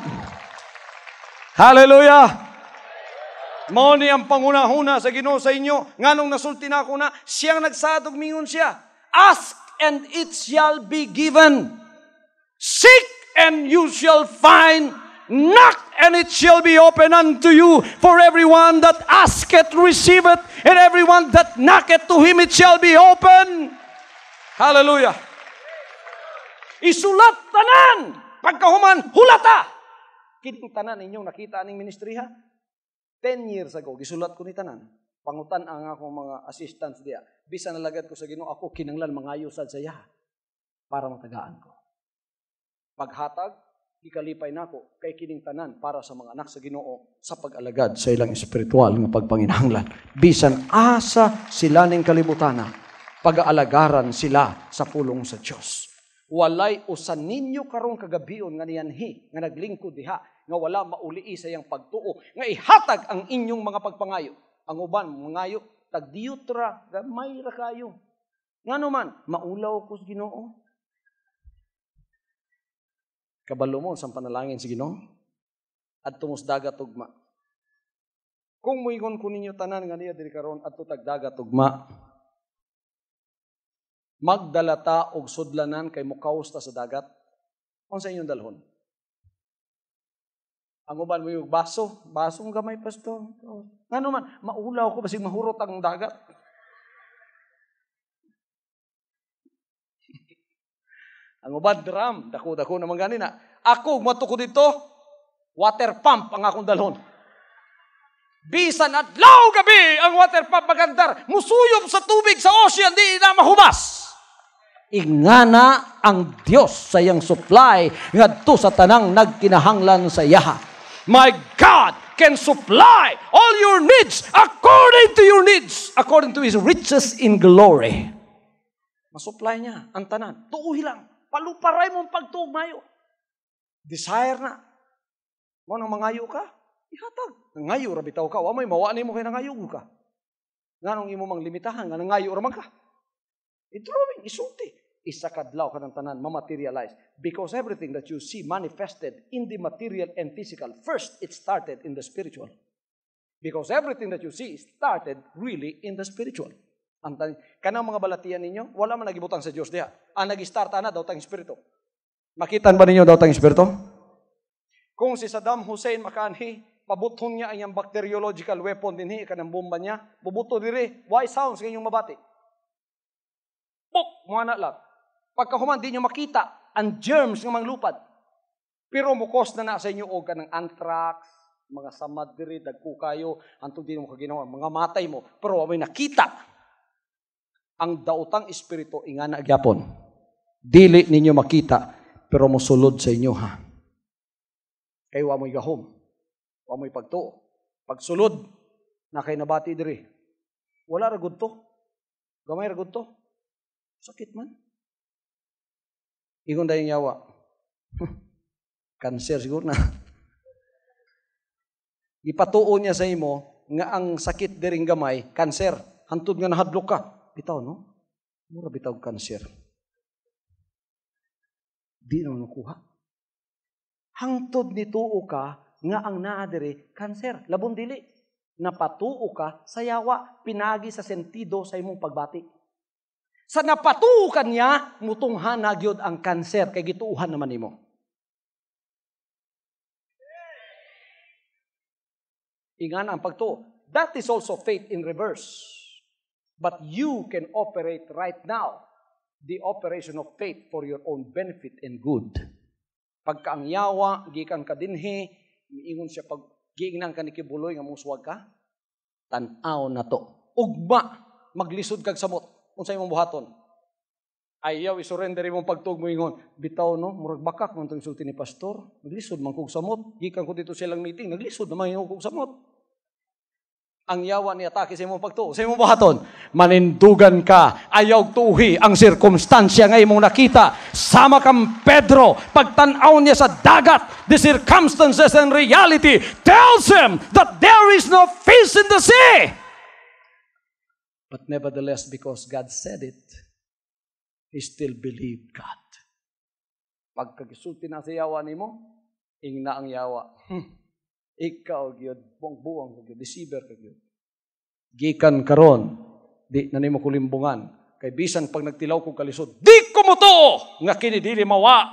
Hallelujah! Mao ni ang pangunahuna sa Ginoo sa inyo. Nganong nasulti na ako na, siyang nagsadog mingon siya. Ask and it shall be given. Seek and you shall find. Knock and it shall be open unto you. For everyone that asketh receiveth, and everyone that knocketh to him it shall be open. Hallelujah. Isulat tanan. Pagkahuman, hulata. Kining tanan ninyong nakita aning ministriha. 10 years ago, gisulat ko ni tanan. Pangutan ang akong mga assistants diya. Bisa nalagad ko sa Ginoo, ako kinanglan mangayo sad saya para matagaan ko. Paghatag, ikalipay nako kay kining tanan para sa mga anak sa Ginoo sa pag-alagad sa ilang espiritual nga pagpanginahanglan. Bisan asa sila ning kalibutana, pag-aalagaran sila sa pulong sa Dios. Walay usan ninyo karong kagabion nga niyanhi nga naglingkod diha nga wala maulii sa iyang pagtuo nga ihatag ang inyong mga pagpangayo. Ang uban mangayo tagdiutra gamay ra kayo. Ngano man maulaw ko sa Ginoo. Kabalo mo sa panalangin sa Ginoo at tumusdaga tugma. Kung muingon ko ninyo tanan nga niya diri karon adto tagdaga tugma, magdalata og sudlanan kay mukaos ta sa dagat. Unsa inyong dalhon? Ang uban mo yung basong gamay pasto. Ngano man maulaw ko basig mahurot ang dagat. Ang uban drum, dako-dako naman ganina. Ako mato ko dito, water pump ang akong dalhon. Bisan adlaw gabi ang water pump magandar, musuyop sa tubig sa ocean di na mahubas. Ingana ang Dios sa iyang supply ngadto sa tanang nagkinahanglan sa yaha. My God can supply all your needs according to your needs, according to His riches in glory. Masupply niya ang tanan. Tuuhi lang. Paluparay mong pagtugmayo. Desire na. Mo nang mangayo ka, ihatag. Nangayo ra bitaw ka, wa may mawani mo kay nangayo ka. Nganong imo mang limitahan nga nangayo ra man ka. I-drawing, isulti. Isa kadlaw ka ng tanan, ma-materialize. Because everything that you see manifested in the material and physical, first it started in the spiritual. Because everything that you see started really in the spiritual. Kanang mga balatian ninyo, wala man nagibutang sa Dios diha. Ang nag-start na daw tang espiritu. Makitan ba ninyo daw tang Espiritu? Kung si Saddam Hussein makanhi, pabuton niya ang bacteriological weapon dinhi kanang bomba niya, bubuto diri, why sounds kayong mabati? Pok, muana lang. Pagkahuman, di nyo makita ang germs ng mga lupad. Pero mukos na sa inyo o ka ng anthrax, mga samad diri, dagko kayo, antong di mo kaginawa, mga matay mo. Pero may nakita ang daotang Espiritu ingana gyapon. Dili ninyo makita, pero mosulod sa inyo ha. Kayo wa mo'y gahom, wa mo'y pagtuo. Pagsulod, na kay nabati diri. Wala ra gud to. Gamay ra gud to. Sakit man. Ingon dayong yawa. Kanser siguro na. Ipatuo niya sa imo nga ang sakit diring gamay, kanser. Hantod nga nahadlok ka. Bitaw, no? Mura bitaw kanser. Di na nakuha. Hangtod nituo ka nga ang naa diri kanser, labon dili. Napatuo ka sa yawa, pinagi sa sentido sa imong pagbati. Sa napatuo ka niya, mutunghan na gyud ang kanser kay gituuhan naman nimo. Ingana ang pagtuo. That is also faith in reverse. But you can operate right now the operation of faith for your own benefit and good. Pagka ang yawa, gikan ka dinhi, miingon siya pag giingnan ka ni kibuloy nga muswag ka, tan-aw na to. Ugma, maglisod kag samot. Unsay imong buhaton? Ayaw isurrender imong pagtuog mo ingon, bitaw no, murag bakak man tong sulti ni pastor, naglisod man kog samot, gikan ko dito silang meeting, naglisod naman kog samot. Ang yawa ni atake sa imong pagtuo. Sa imong buhaton, manindugan ka, ayaw tuhi ang sirkumstansya nga imong nakita. Sama kang Pedro, pagtanaw niya sa dagat, the circumstances and reality tells him that there is no fish in the sea. But nevertheless, because God said it, he still believed God. Pagkagisulti na sa yawa nimo, ingna ang yawa. Ikaw, gyud buang-buang, gyud deceiver ka gyud. Gikan karon, di na nimo kulimbungan. Kay bisan pag nagtilaw kong kalisod, di ko mo to! Nga kini dili mawa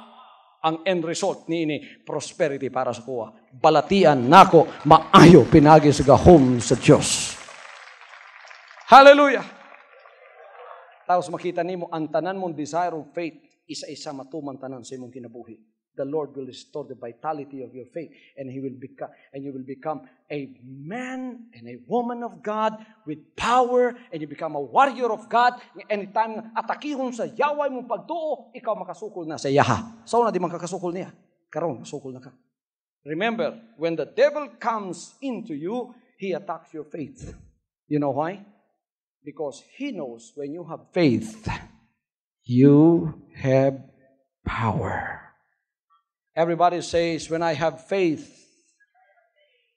ang end result ni prosperity para sa kuha. Balatian nako, maayo pinagi sa gahom sa Dios. Hallelujah! Tapos makita nimo ang tanan mong desire of faith, isa-isa matuman tanan sa imong kinabuhi. The Lord will restore the vitality of your faith, and you will become a man and a woman of God with power, and you become a warrior of God. Anytime atakihon sa yaway mong pagtuo, ikaw makasukol na sa yaha. So na di man kakasukol niya. Karon masukol na ka. Remember, when the devil comes into you, he attacks your faith. You know why? Because he knows when you have faith, you have power. Everybody says, when I have faith,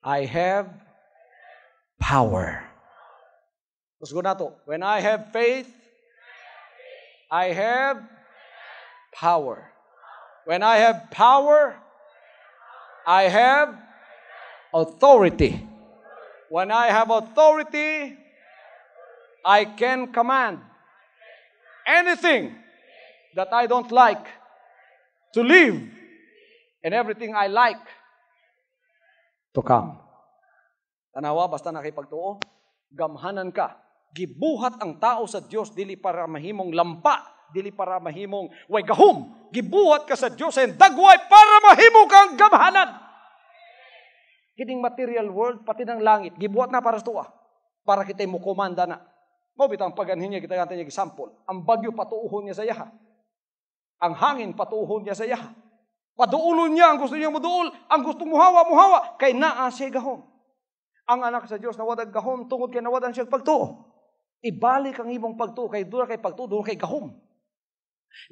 I have power. Let's go na to. When I have faith, I have power. When I have power, I have authority. When I have authority, I can command anything that I don't like to leave. And everything I like to come. Tanawa, basta nakipagtuo, gamhanan ka. Gibuhat ang tao sa Diyos, dili para mahimong lampa, dili para mahimong way gahom. Gibuhat ka sa Diyos, and dagway para mahimong kang gamhanan. Kining material world, pati ng langit, gibuhat na para sa tuwa. Para kita mo komanda na. Mabitang paganhin niya, kita gantan niya example. Ang bagyo patuuhon niya sa yaha. Ang hangin patuuhon niya sa yaha. Paduulon niya ang gusto niya muduol, ang gusto muhawa, kay naa siya gahom. Ang anak sa Diyos nawadag gahom, tungod kay nawadan siya pagtuo. Ibalik ang imong pagtuo, kay dula kay pagtuo, dula kay gahom.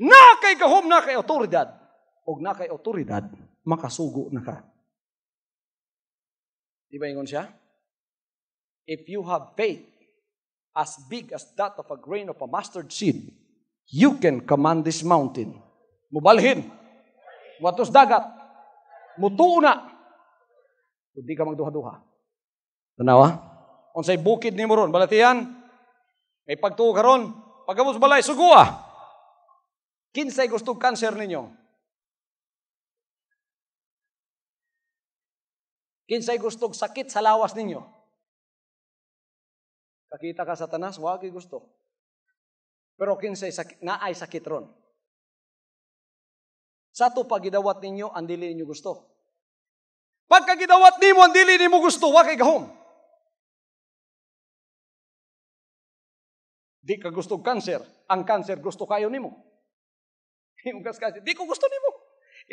Na kay gahom, na kay otoridad. O na kay otoridad, makasugo na ka. Di ba ingon siya? If you have faith as big as that of a grain of a mustard seed, you can command this mountain. Mubalhin. Watos dagat, mutuo na. Hindi ka magduha-duha. Tanawa? Unsay bukid ni mo ron, balatian, may pagtuo ka ron, pagkabos balay, sugua. Kinsay gustong cancer ninyo? Kinsay gustong sakit sa lawas ninyo? Kakita ka sa tanas, wag gusto. Pero kinsay naay sakit ron. Sa to pag gidawat ninyo, ang dili ninyo gusto. Pagka gidawat nimo, ang dili nimo gusto, wag kay gahom. Di ka gusto cancer, ang cancer gusto kayo nimo. Yung cancer, di ko gusto nimo.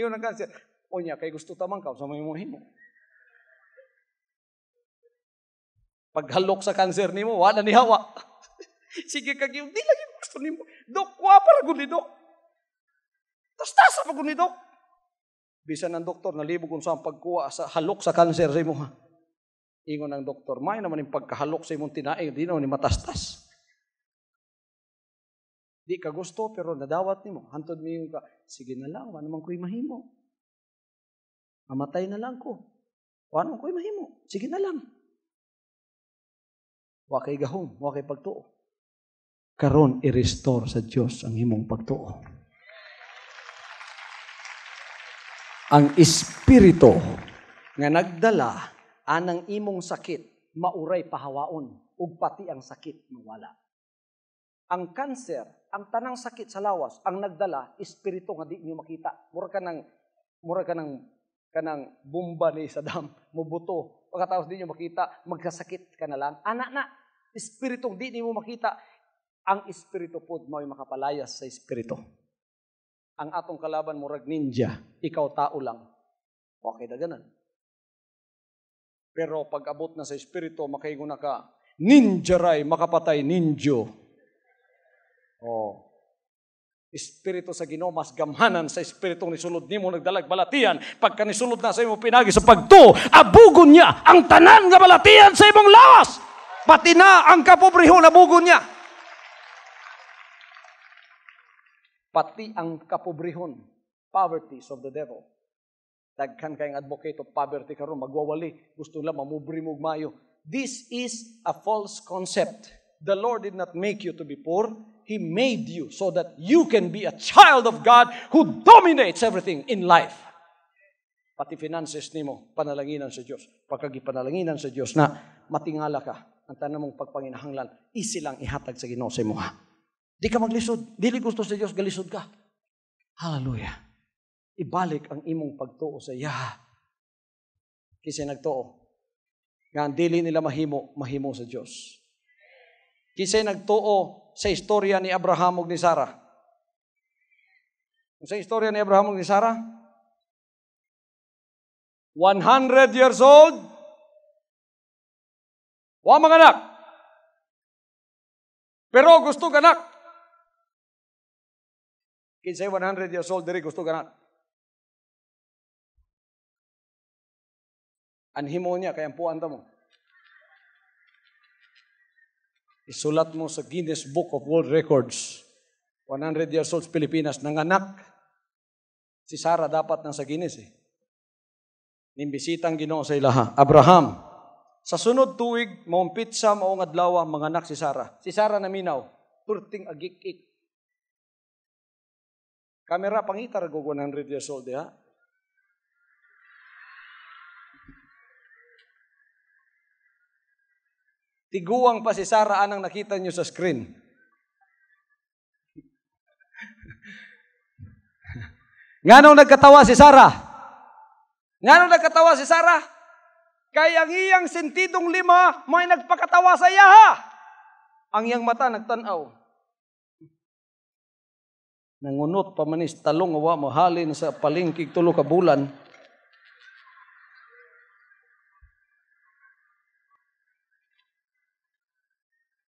Yung ang cancer, o niya, kay gusto tamang ka, sa mga mo. Paghalok sa cancer nimo, wala ni hawa. Sige kag di lagi gusto nimo. Dok, wa para gud ni dok. Tasta pa gud ni dok. Bisan ang doktor nalibog kung saan pagkuha sa halok sa cancer sa imo ha. Ingon ang doktor, may naman yung pagkahalok sa imong tinae, di naman ni matastas. Di ka gusto pero nadawat nimo. Hantod niyo ka, sige na lang, wala naman ko'y mahimo. Mamatay na lang ko. Wala naman ko'y mahimo. Sige na lang. Wa kay gahom, wa kay pagtuo. Karon i-restore sa Dios ang imong pagtuo. Ang espiritu nga nagdala anang imong sakit mauray pahawaon ug pati ang sakit mawala. Ang cancer, ang tanang sakit sa lawas, ang nagdala espiritu nga di niyo makita. Mura ka ng bomba ni Saddam, mubuto. Pagkatapos di niyo makita, magkasakit ka na lang. Anak na, espiritong di mo makita, ang espiritu po mo'y makapalayas sa espiritu. Ang atong kalaban murag ninja, ikaw tao lang. Okay na ganan. Pero pag abot na sa espiritu, makaingon na ka, ninja ray, makapatay ninjo. Oh. Espiritu sa Ginoo mas gamhanan sa espiritong nisulod nimo nagdalag balatian. Pagka nisulod na sa imo pinagi sa pagtuo, abugon niya ang tanan nga balatian sa imong lawas. Pati na ang kapobrehon abugon niya. Pati ang kapobrehon, poverty of the devil. Daghan kayong advocate of poverty karon magwawali, gusto lang mamubri mo mayo. This is a false concept. The Lord did not make you to be poor. He made you so that you can be a child of God who dominates everything in life. Pati finances nimo, panalanginan sa Diyos. Pagkagipanalaginan sa Diyos na matingala ka, ang tanan mong pagpanginahanglan, easy lang ihatag sa Ginoo sa imo ha. Di ka maglisod. Dili gusto sa Diyos, galisod ka. Hallelujah. Ibalik ang imong pagtuo sa iya. Kasi nagtuo. Nga dili nila mahimo sa Diyos. Kisay nagtuo sa istorya ni Abraham ug ni Sarah. Sa istorya ni Abraham ug ni Sarah, 100 years old, wa manganak. Pero gusto ganak. Kisay 100 years old, diri gusto ganak. Anhimo niya, kaya puan ta mo. Isulat mo sa Guinness Book of World Records. 100 years old sa Pilipinas, nanganak. Si Sarah dapat nang sa Guinness eh. Nimbisitang Ginoo sa ilaha. Abraham, sa sunod tuig, maong pitsa, maong adlaw, manganak si Sarah. Si Sarah naminaw, turting agik-ik. Kamera pangitar go 100 years old ha. Tiguang pa si Sarah anang nakita nyo sa screen. Nganong nagkatawa si Sarah? Nganong nagkatawa si Sarah? Kaya ang iyang sentidong 5 may nagpakatawa sa iya ha. Ang iyang mata nagtanaw. Nangunot pa manis talong awa mahalin sa palingkig 3 ka bulan.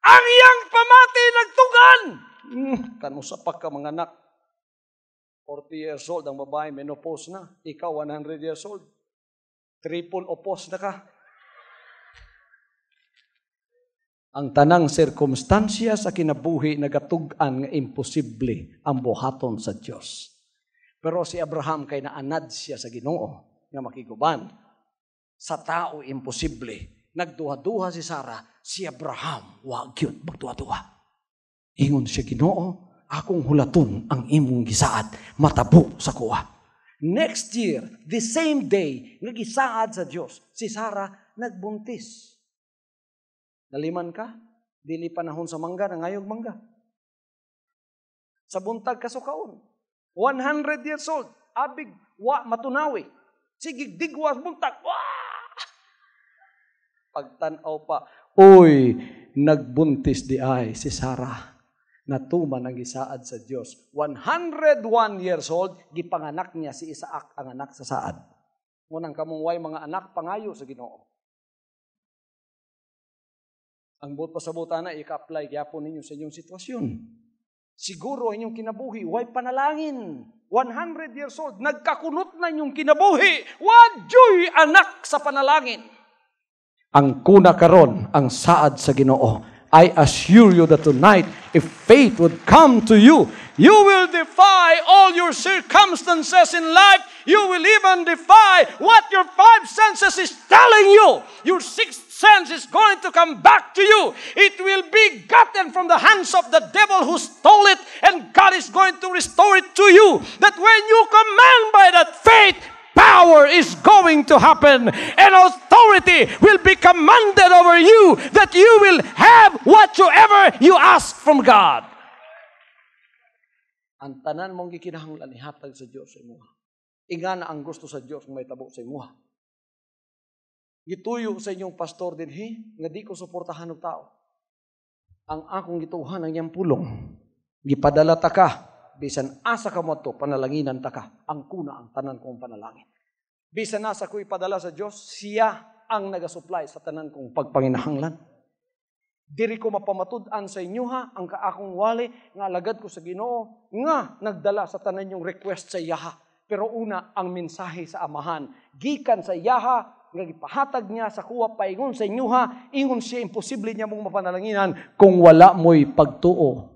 Ang iyang pamati nagtugan. Kanusapak ka mga anak. 40 years old ang babae, menopause na. Ikaw 100 years old. Triple opos na ka. Ang tanang sirkumstansya sa kinabuhi nagatug-an nga imposible ang buhaton sa Dios. Pero si Abraham kay naanad siya sa Ginoo nga makiguban. Sa tao imposible. Nagduha-duha si Sarah, si Abraham wa gyud magduha-duha. Ingon siya, Ginoo, akong hulaton ang imong gisaad matabo sa kuha. Next year, the same day, nagisaad sa Diyos, si Sarah nagbuntis. Naliman ka? Dili panahon sa mangga, nangayog mangga. Sa buntag kasukaon. 100 years old. Abig, matunawi. Sige, digwas, buntag. Pagtanaw pa, uy, nagbuntis di ay si Sarah. Natuman ang isaad sa Diyos. 101 years old, gipanganak niya si Isaac ang anak sa saad. Ngunang kamungway mga anak pangayo sa Ginoo. Ang buot pasabutan na, ika-apply gyapon ninyo sa inyong sitwasyon. Siguro inyong kinabuhi, way panalangin. 100 years old, nagkakunot na inyong kinabuhi. Wadyoy anak sa panalangin. Ang kuna karon, ang saad sa Ginoo. I assure you that tonight, if faith would come to you, you will defy all your circumstances in life. You will even defy what your five senses is telling you. Your sixth sense is going to come back to you. It will be gotten from the hands of the devil who stole it, and God is going to restore it to you. That when you command by that faith, power is going to happen, and authority will be commanded over you, that you will have whatsoever you ask from God. Ang tanan mong gikinahanglan ihatag sa Dios sa imuha. Ingana ang gusto sa Dios may tabo sa imuha. Gituyo sa inyong pastor dinhi nga di ko suportahan og tao. Ang akong gituhan ang iyang pulong. Gipadala ta ka. Bisan asa ka mo ito, panalanginan ta ka. Ang kuna ang tanan kong panalangin. Bisan asa ko ipadala sa Diyos, siya ang nagasupply sa tanan kong pagpanginahanglan. Diri ko mapamatud-an sa inyo ha, ang kaakong wali, nga alagad ko sa Ginoo, nga nagdala sa tanan yung request sa Yaha. Pero una, ang mensahe sa Amahan. Gikan sa Yaha, nga ipahatag niya sa kuwa paingon sa inyo ha, ingon siya, imposible niya mong mapanalanginan kung wala mo'y pagtuo.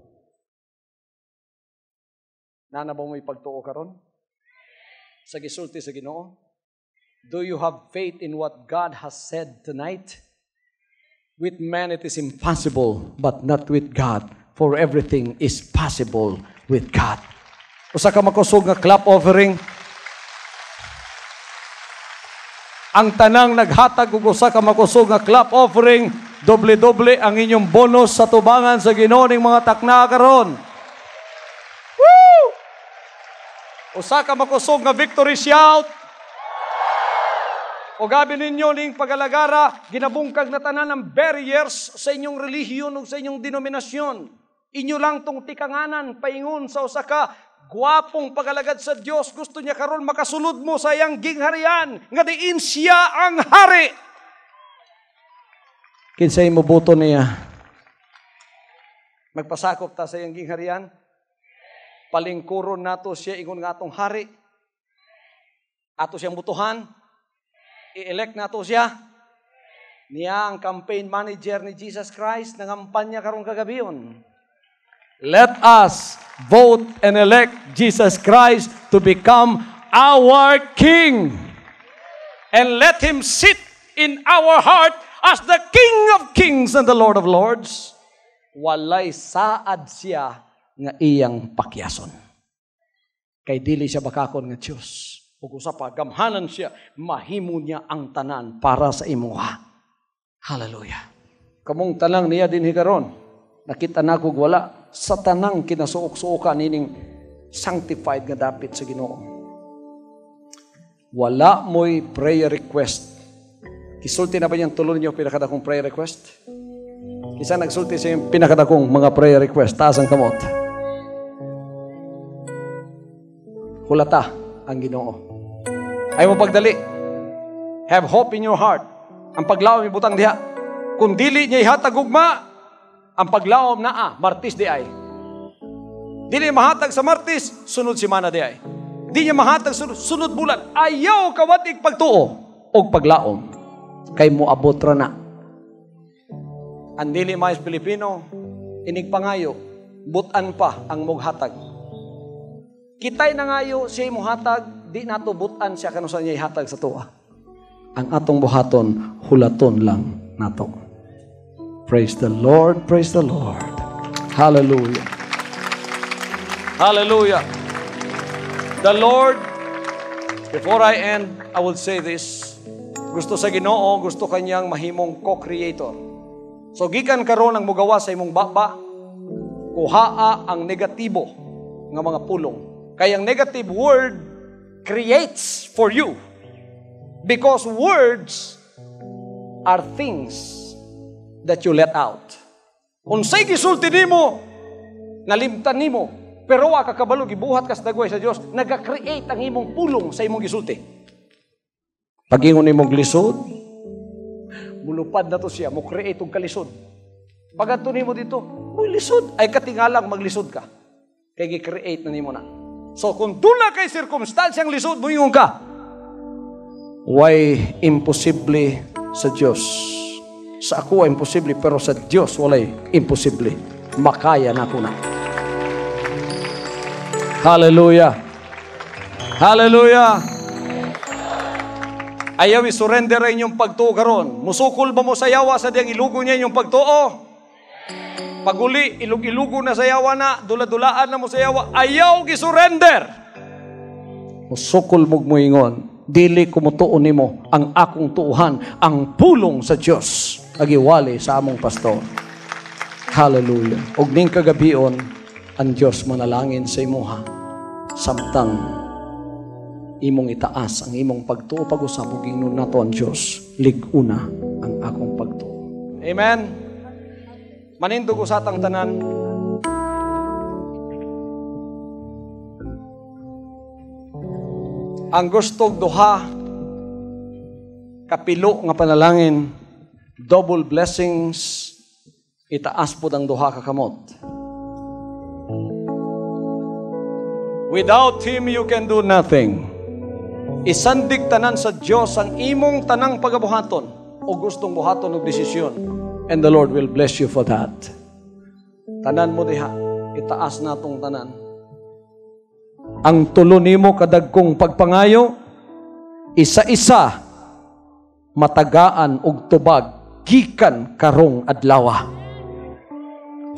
Nana ba mo'y pagtuo karon? Sa gisulti sa Ginoo? Do you have faith in what God has said tonight? With man it is impossible, but not with God. For everything is possible with God. Usa ka makusog nga clap offering. Ang tanang naghatag og usa ka makusog nga clap offering, doble-doble ang inyong bonus sa tubangan sa Ginoo ning mga takna karon. Woo! Usa ka makusog nga victory shout. O gabi ninyo ning pagalagara, ginabungkag na tanan ng barriers sa inyong relihiyon o sa inyong denominasyon. Inyo lang tong tikanganan, paingon sa usa ka gwapong pagalagad sa Dios. Gusto niya karon makasulod mo sa iyang gingharian, nga diin siya ang hari. Kinsay mo boto niya? Magpasakop ta sa iyang gingharian? Palingkuron nato siya ingon nga atong hari. Ato siyang butuhan. I-elect nato siya. Niya ang campaign manager ni Jesus Christ, nangampanya karong kagabiyon. Let us vote and elect Jesus Christ to become our King. And let Him sit in our heart as the King of Kings and the Lord of Lords. Walay saad siya nga iyang pakyason. Kay dili siya bakakon nga Diyos. Ug usa pa gamhanan siya, mahimo niya ang tanan para sa imuha. Hallelujah. Kamong tanang niya dinhi karon, nakita nako wala sa tanang kinasuok-suokan nining sanctified nga dapit sa Ginoo. Wala mo'y prayer request. Kisulti na ba niyang tulon niyo pinakadakong prayer request? Isa nagsulti sa yung pinakadakong mga prayer request. Taas ang kamot. Hulata ang Ginoo. Ayaw mo pagdali. Have hope in your heart. Ang paglaom ibutang diha. Kung dili niya ihatag ugma, ang paglaom naa, Martis di ay. Dili mahatag sa Martis, sunod simana di ay. Di niya mahatag sunod bulan. Ayaw kawatig pagtuo o paglaom. Kay mo abot ra na. Ang dili mais Pilipino, inig pangayo, butan pa ang mughatag. Kitay nangayo siya muhatag, di nato butan siya kano sa niya ihatag sa tuwa. Ang atong buhaton, hulaton lang nato. Praise the Lord, praise the Lord. Hallelujah. Hallelujah. The Lord Before I end, I will say this. Gusto sa Ginoo, gusto kanyang mahimong co-creator. So, gikan karon ang mugawa sa imong baba, kuhaa ang negatibo nga mga pulong. Kaya ang negative word creates for you. Because words are things that you let out. Unsay gisulti nimo, nalimtan nimo, pero wa ka kabalo gibuhat ka sa dagway sa Dios, naga-create ang imong pulong sa imong gisulti. Pag-ingon imong lisod, mulupad na to siya, mo create og kalisod. Pag adto nimo dito, muy lisod, ay katingalang maglisod ka. Kay gi-create na nimo na. So kung dula kay circumstansyang lisod, moingon ka, why imposible sa Dios? Sa ako ay imposible, pero sa Diyos walay imposible. Makaya na ko na. Hallelujah. Hallelujah. Ayaw i-surrender ang inyong pagtuo karon. Musukol ba mo sa yawa sa diyang ilugo niya inyong pagtuo? Paguli, ilug-ilugo na sa yawa na, dula-dulaan na mo sa yawa, ayaw i-surrender. Musukol mo ingon, dili kumutuon nimo ang akong tuuhan, ang pulong sa Diyos agiwali sa among pastor. Hallelujah. Og ning kagabion, ang Diyos manalangin sa imuha. Samtang imong itaas ang imong pagtuo, pag-usap ug ingnon nato ang Diyos, lig-una ang akong pagtuo. Amen. Manindog usatang tanan. Ang gustong duha kapilo nga panalangin, double blessings, itaas po ang duha ka kamot. Without Him, you can do nothing. Isandig tanan sa Diyos ang imong tanang pagabuhaton o gustong buhaton og desisyon. And the Lord will bless you for that. Tanan mo diha, itaas natong tanan. Ang tulo nimo kadagkong pagpangayo, isa-isa matagaan og tubag gikan karong adlaw.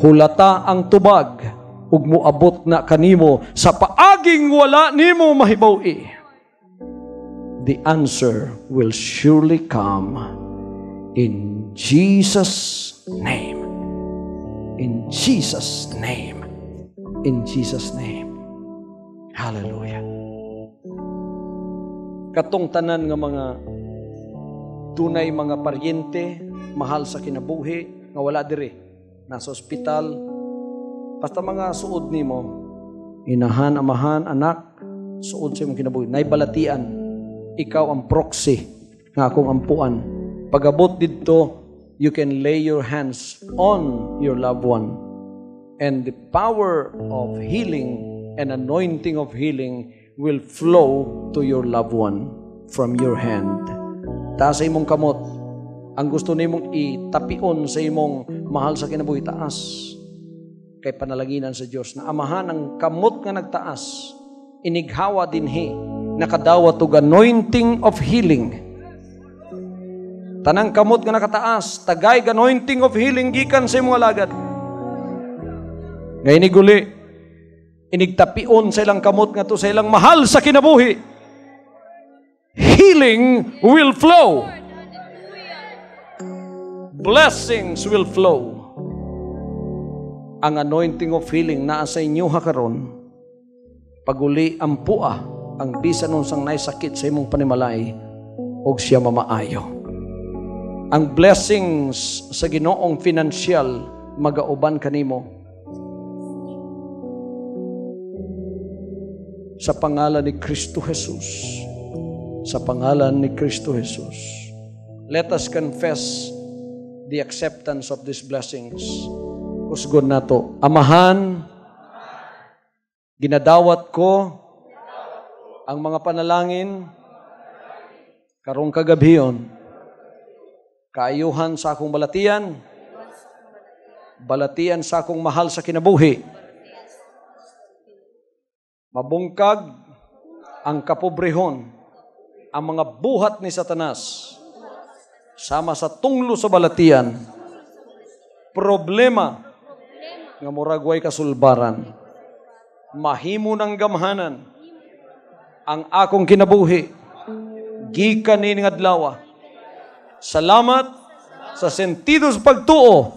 Hulata ang tubag ug moabot na kanimo sa paaging wala nimo mahibaw-i. The answer will surely come in Jesus' name. In Jesus' name. In Jesus' name. Hallelujah. Katong tanan nga mga tunay mga paryente, mahal sa kinabuhi, nga wala diri, nasa ospital, basta mga suod nimo, inahan, amahan, anak, suod sa imong kinabuhi, naibalatian, ikaw ang proxy nga akong ampuan. Pag-abot dito, you can lay your hands on your loved one, and the power of healing and anointing of healing will flow to your loved one from your hand. Taas sa imong kamot, ang gusto nimong itapion sa imong mahal sa kinabuhi, taas. Kay panalaginan sa Diyos na amahan ang kamot nga nagtaas, inighawa dinhi, nakadawat og anointing of healing. Tanang kamot nga nakataas, tagay anointing of healing gikan sa imong alagad. Ngayon iguli, inigtapion sa ilang kamot nga to sa ilang mahal sa kinabuhi. Healing will flow. Blessings will flow. Ang anointing of healing naa sa inyo karon. Paguli ang pua, ang bisan unsang naisakit sa imong panimalay, og siya mamaayo. Ang blessings sa Ginoong financial magauban kanimo. Sa pangalan ni Kristo Jesus. Sa pangalan ni Kristo Jesus. Let us confess the acceptance of these blessings. Usgon nato. Amahan, ginadawat ko ang mga panalangin karong kagabion. Kaayuhan sa akong balatian. Balatian sa akong mahal sa kinabuhi. Mabungkag ang kapobrehon, ang mga buhat ni Satanas, sama sa tunglo sa balatian, problema nga murag way kasulbaran, mahimo ng gamhanan, ang akong kinabuhi gikan ni nga adlaw. Salamat sa sentido sa pagtuo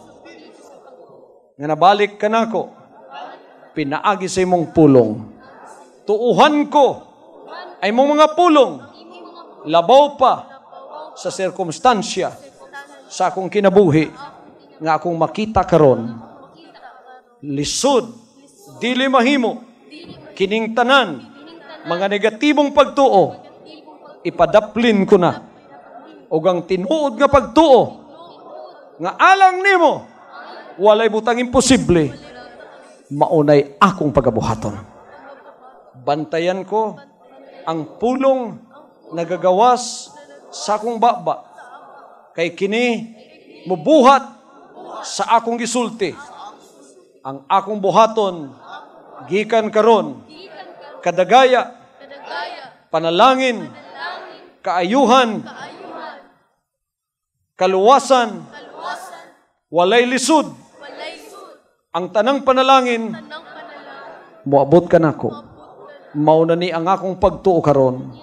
nga nabalik ka nako. Pinaagi sa imong pulong. Tuuhan ko ay mong mga pulong. Labaw pa sa sirkumstansya sa akong kinabuhi nga akong makita karon. Lisod, dili mahimo, kining tanan, mga negatibong pagtuo, ipadaplin ko na. O ang tinuod nga pagtuo, nga alang nimo, walay butang imposible, maunay akong pagabuhaton. Bantayan ko ang pulong nagagawas sa akong baba. Kay kini mubuhat sa akong gisulti. Ang akong buhaton gikan karon kadagaya, panalangin, kaayuhan, kaluwasan, walay lisod. Ang tanang panalangin, moabot ka nako. Mauna ni ang akong pagtuo karon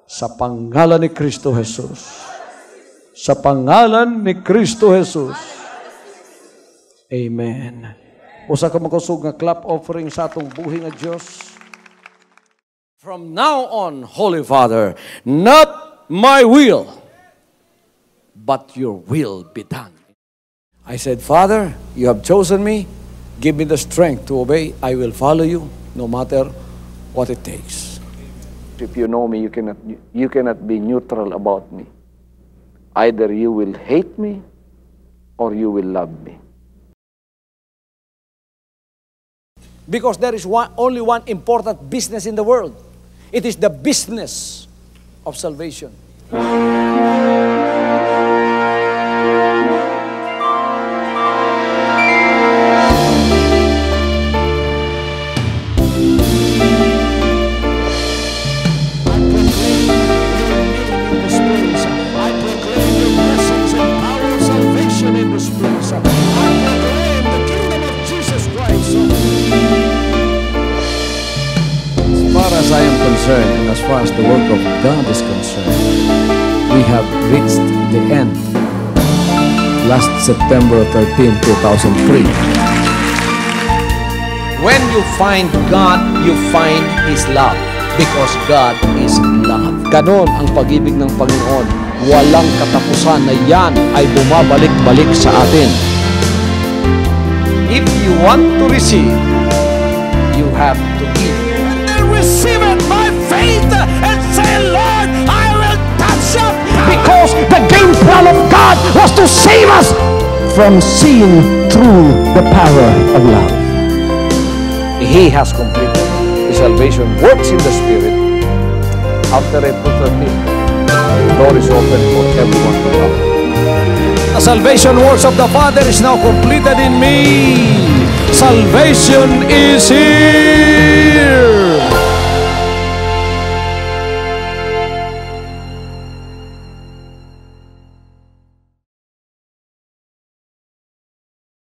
sa pangalan ni Kristo Jesus. Sa pangalan ni Kristo Jesus. Amen. Usa ka makusog nga clap offering sa atong buhi nga Dios. From now on, Holy Father, not my will, but your will be done. I said, Father, you have chosen me. Give me the strength to obey. I will follow you no matter what it takes.
If you know me, you cannot be neutral about me. Either you will hate me or you will love me.
Because there is only one important business in the world. It is the business of salvation.
As I am concerned, and as far as the work of God is concerned, we have reached the end. Last September 13, 2003.
When you find God, you find His love. Because God is love.
Ganon ang pag-ibig ng Panginoon. Walang katapusan na yan ay bumabalik-balik sa atin.
If you want to receive, you have to give.
Receive it by faith and say, Lord, I will touch up. Because the game plan of God was to save us from sin through the power of love.
He has completed. His salvation works in the Spirit. After April 13, the door is open for everyone to come.
The salvation works of the Father is now completed in me. Salvation is here.